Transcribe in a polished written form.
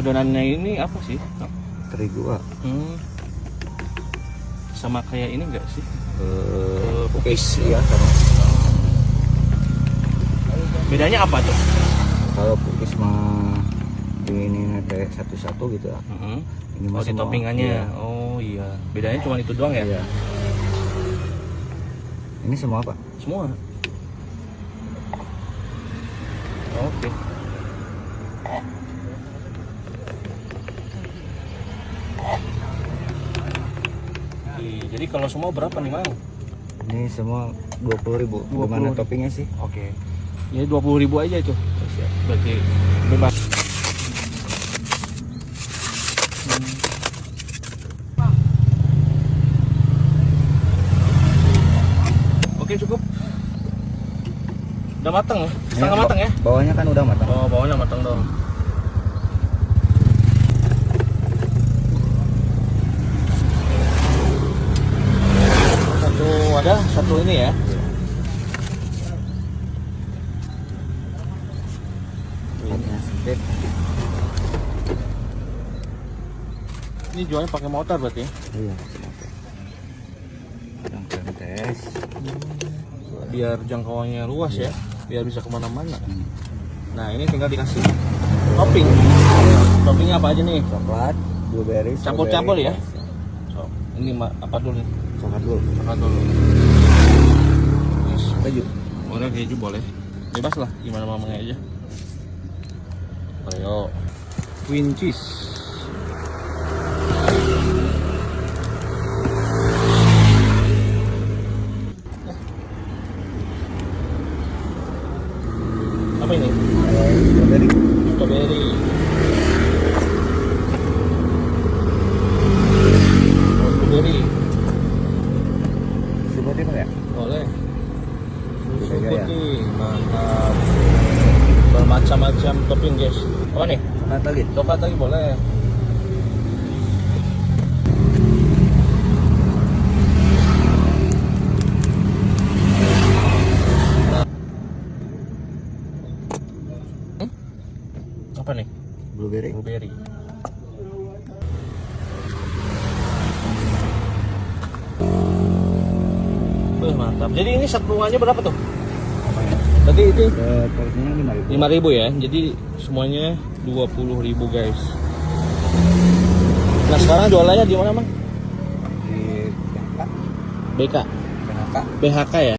Adonannya ini apa sih? Terigu, Pak. Sama kayak ini enggak sih? Cookies ya sama. Bedanya apa tuh? Kalau cookies mah ini ada satu-satu gitu ya. Ini Oh, di semua, toppingannya. iya. Oh iya. Bedanya cuma itu doang ya? Iya. Ini semua apa? Semua. Oke. Jadi kalau semua berapa nih, Mang? Ini semua 20.000. Gimana toppingnya sih? Oke. Ya 20.000 aja itu. Siap. Berarti bebas. Oke, cukup. Udah matang ya? Setengah matang ya? Bawahnya kan udah matang. Oh, bawahnya matang dong. Satu wadah, satu ini ya. Tempatnya sempit. Ini jualnya pakai motor berarti ya? Iya. Yang tes. Biar jangkauannya luas ya, biar bisa kemana-mana. Nah, ini tinggal dikasih topping. Toppingnya apa aja nih? Coklat, blueberry, Campur-campur ya? strawberry. So, ini apa dulu nih? Coklat dulu. Coklat dulu. Yes. Keju. Boleh keju boleh. Bebas lah, gimana mamanya aja. Ayo. Queen cheese. Apa ini? Strawberry. Strawberry. Oh, strawberry. Strawberry apa ya? Boleh. Susu Bisa aja ya? putih, mantap. Bermacam-macam topping guys. Apa nih? Coklat lagi. Coklat lagi boleh. Apa nih? Blueberry. Blueberry. Mantap. Jadi ini satuannya berapa tuh? Apanya? Tadi itu Porsinya 5.000. 5.000 ya. Jadi semuanya 20.000 guys. Nah sekarang jualannya di mana, Mang? Di BHK. BK. BHK. BHK ya.